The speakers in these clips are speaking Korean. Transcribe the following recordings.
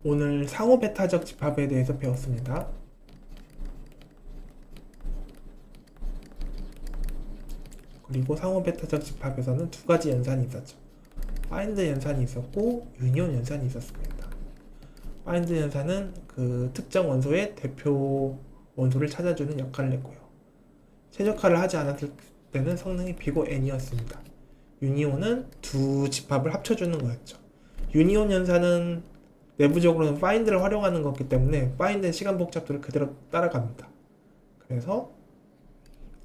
오늘 상호 베타적 집합에 대해서 배웠습니다. 그리고 상호 베타적 집합에서는 두 가지 연산이 있었죠. 파인드 연산이 있었고 유니온 연산이 있었습니다. 파인드 연산은 그 특정 원소의 대표 원소를 찾아주는 역할을 했고요. 최적화를 하지 않았을 때는 성능이 비고 n이었습니다. 유니온은 두 집합을 합쳐주는 거였죠. 유니온 연산은 내부적으로는 find를 활용하는 거기 때문에 find의 시간 복잡도를 그대로 따라갑니다. 그래서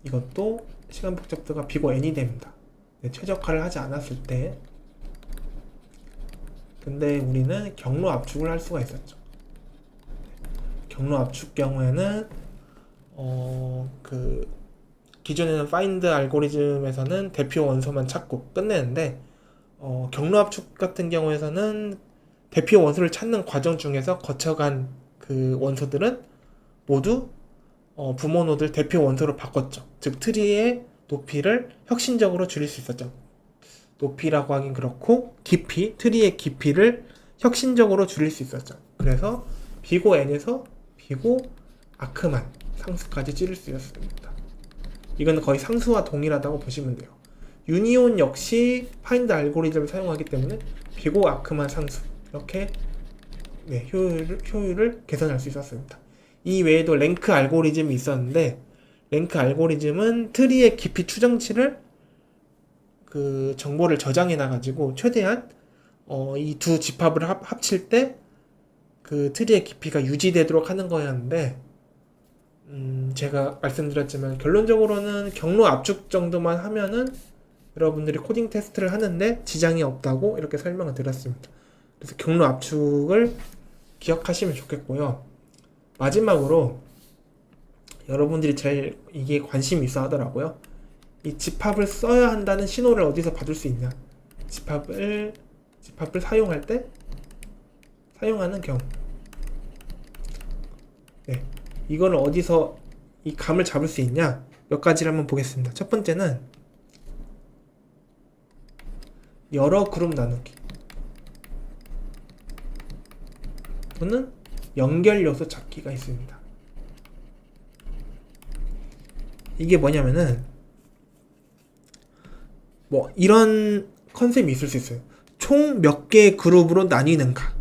이것도 시간 복잡도가 비고 n이 됩니다. 최적화를 하지 않았을 때. 근데 우리는 경로 압축을 할 수가 있었죠. 경로 압축 경우에는 기존에는 find 알고리즘에서는 대표 원소만 찾고 끝내는데 경로 압축 같은 경우에서는 대표 원소를 찾는 과정 중에서 거쳐간 그 원소들은 모두 부모 노드를 대표 원소로 바꿨죠. 즉 트리의 높이를 혁신적으로 줄일 수 있었죠. 높이라고 하긴 그렇고 깊이, 트리의 깊이를 혁신적으로 줄일 수 있었죠. 그래서 비고 n에서 비고 아크만 상수까지 줄일 수 있었습니다. 이건 거의 상수와 동일하다고 보시면 돼요. 유니온 역시 파인드 알고리즘을 사용하기 때문에 비고 아크만 상수 이렇게 효율을 개선할 수 있었습니다. 이 외에도 랭크 알고리즘이 있었는데 랭크 알고리즘은 트리의 깊이 추정치를 그 정보를 저장해 놔가지고 최대한 이 두 집합을 합칠 때 그 트리의 깊이가 유지되도록 하는 거였는데 제가 말씀드렸지만 결론적으로는 경로 압축 정도만 하면은 여러분들이 코딩 테스트를 하는데 지장이 없다고 이렇게 설명을 드렸습니다. 그래서 경로 압축을 기억하시면 좋겠고요. 마지막으로 여러분들이 제일 이게 관심이 있어 하더라고요. 이 집합을 써야 한다는 신호를 어디서 받을 수 있냐? 집합을 사용할 때 사용하는 경우. 이거는 어디서 이 감을 잡을 수 있냐? 몇 가지를 한번 보겠습니다. 첫 번째는 여러 그룹 나누기 또는 연결 요소 찾기가 있습니다. 이게 뭐냐면은 뭐 이런 컨셉이 있을 수 있어요. 총 몇 개의 그룹으로 나뉘는가?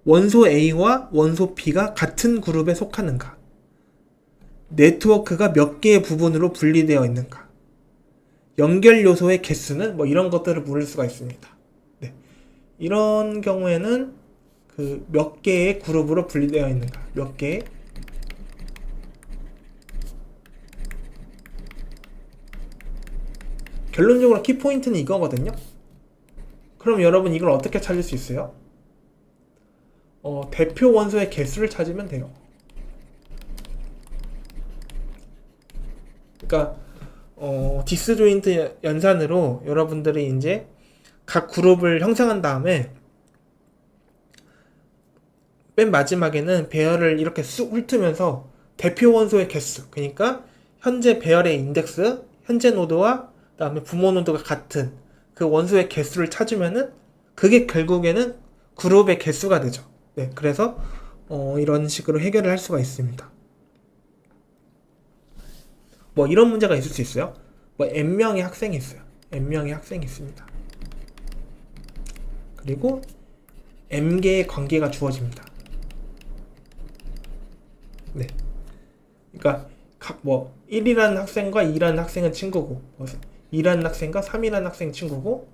원소 A와 원소 B가 같은 그룹에 속하는가? 네트워크가 몇 개의 부분으로 분리되어 있는가? 연결 요소의 개수는 뭐 이런 것들을 물을 수가 있습니다. 이런 경우에는 그 몇 개의 그룹으로 분리되어 있는가? 몇 개의 결론적으로 키포인트는 이거거든요. 그럼 여러분 이걸 어떻게 찾을 수 있어요? 대표 원소의 개수를 찾으면 돼요. 그러니까 디스조인트 연산으로 여러분들이 이제 각 그룹을 형성한 다음에 맨 마지막에는 배열을 이렇게 쑥 훑으면서 대표 원소의 개수, 그러니까 현재 배열의 인덱스, 현재 노드와 그다음에 부모 노드가 같은 그 원소의 개수를 찾으면은 그게 결국에는 그룹의 개수가 되죠. 그래서 이런 식으로 해결을 할 수가 있습니다. 뭐 이런 문제가 있을 수 있어요. 뭐 n명의 학생이 있어요. n명의 학생이 있습니다. 그리고 m개의 관계가 주어집니다. 그러니까 뭐 1이라는 학생과 2라는 학생은 친구고, 뭐 2라는 학생과 3이라는 학생 친구고,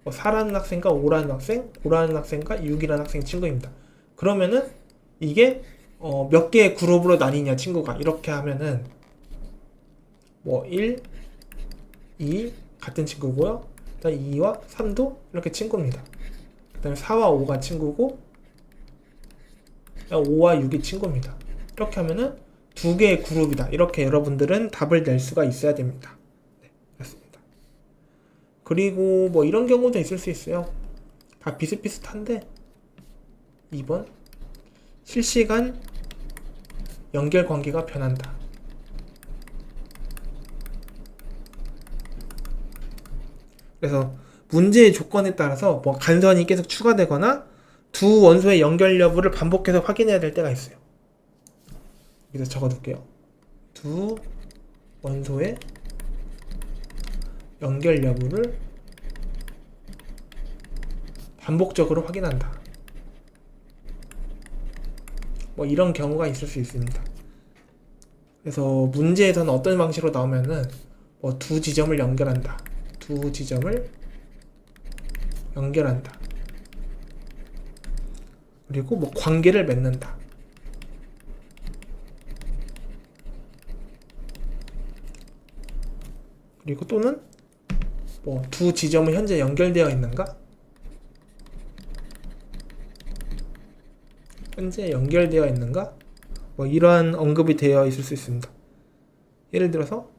뭐 4라는 학생과 5라는 학생, 5라는 학생과 6이라는 학생 친구입니다. 그러면은 이게 몇 개의 그룹으로 나뉘냐 친구가 이렇게 하면은 뭐 1, 2 같은 친구고요. 그다음에 2와 3도 이렇게 친구입니다. 그다음에 4와 5가 친구고 5와 6이 친구입니다. 이렇게 하면은 두 개의 그룹이다. 이렇게 여러분들은 답을 낼 수가 있어야 됩니다. 맞습니다. 그리고 뭐 이런 경우도 있을 수 있어요. 다 비슷비슷한데 2번 실시간 연결 관계가 변한다. 그래서 문제의 조건에 따라서 뭐 간선이 계속 추가되거나 두 원소의 연결 여부를 반복해서 확인해야 될 때가 있어요. 여기서 적어둘게요. 두 원소의 연결 여부를 반복적으로 확인한다. 뭐 이런 경우가 있을 수 있습니다. 그래서 문제에서는 어떤 방식으로 나오면은 뭐 두 지점을 연결한다. 두 지점을 연결한다. 그리고 뭐 관계를 맺는다. 그리고 또는 뭐 두 지점은 현재 연결되어 있는가? 현재 연결되어 있는가? 뭐 이러한 언급이 되어 있을 수 있습니다. 예를 들어서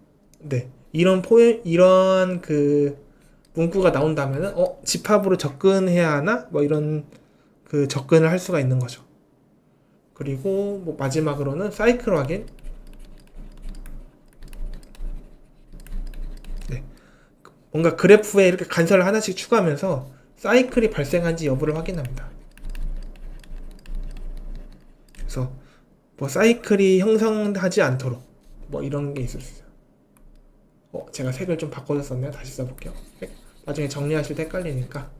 이런 그 문구가 나온다면은 집합으로 접근해야 하나? 뭐 이런 그 접근을 할 수가 있는 거죠. 그리고 뭐 마지막으로는 사이클 확인. 뭔가 그래프에 이렇게 간선을 하나씩 추가하면서 사이클이 발생한지 여부를 확인합니다. 그래서 뭐 사이클이 형성하지 않도록 뭐 이런 게 있을 수 있어요. 제가 색을 좀 바꿔줬었네요. 다시 써볼게요. 나중에 정리하실 때 헷갈리니까.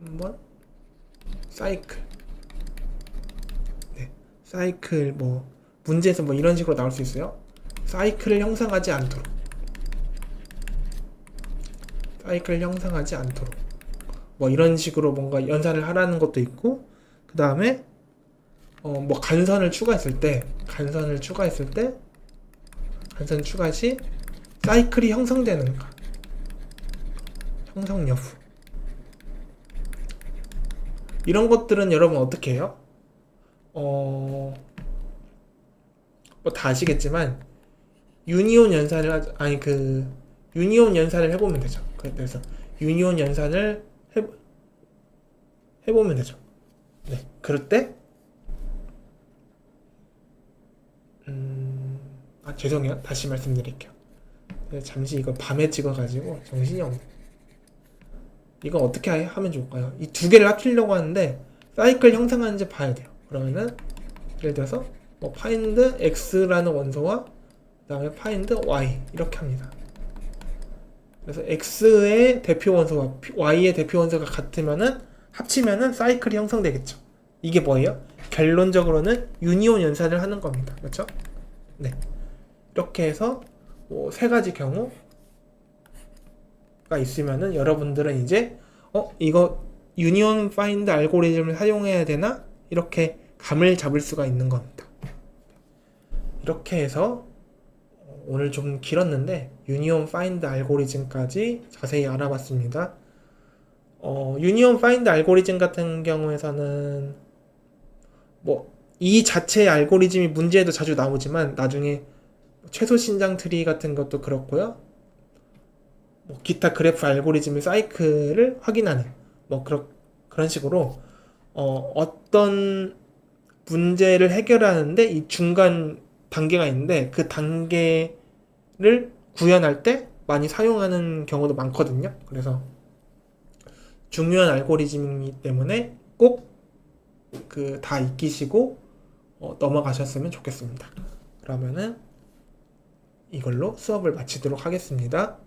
3번 사이클. 사이클 뭐 문제에서 뭐 이런 식으로 나올 수 있어요. 사이클을 형성하지 않도록. 사이클을 형성하지 않도록. 뭐 이런 식으로 뭔가 연산을 하라는 것도 있고, 그 다음에 뭐 간선 추가 시 사이클이 형성되는가, 형성 여부. 이런 것들은 여러분 어떻게 해요? 뭐 다 아시겠지만 유니온 연산을 해보면 되죠. 그래서 유니온 연산을 해보면 되죠. 그럴 때 죄송해요. 다시 말씀드릴게요. 잠시 이거 밤에 찍어가지고 정신이 없네. 이건 어떻게 하면 좋을까요? 이 두 개를 합치려고 하는데 사이클 형성하는지 봐야 돼요. 그러면은 예를 들어서 뭐 find x라는 원소와 그 다음에 find y 이렇게 합니다. 그래서 x의 대표 원소와 y의 대표 원소가 같으면은 합치면은 사이클이 형성되겠죠. 이게 뭐예요? 결론적으로는 유니온 연산을 하는 겁니다. 그렇죠? 이렇게 해서 뭐 세 가지 경우가 있으면은 여러분들은 이제 이거 유니온 파인드 알고리즘을 사용해야 되나? 이렇게 감을 잡을 수가 있는 겁니다. 이렇게 해서 오늘 좀 길었는데 유니온 파인드 알고리즘까지 자세히 알아봤습니다. 유니온 파인드 알고리즘 같은 경우에서는 뭐 이 자체의 알고리즘이 문제에도 자주 나오지만 나중에 최소 신장 트리 같은 것도 그렇고요. 뭐 기타 그래프 알고리즘의 사이클을 확인하는 뭐 그런 식으로 어떤 문제를 해결하는데 이 중간 단계가 있는데 그 단계를 구현할 때 많이 사용하는 경우도 많거든요. 그래서 중요한 알고리즘이기 때문에 꼭 다 익히시고 넘어가셨으면 좋겠습니다. 그러면은 이걸로 수업을 마치도록 하겠습니다.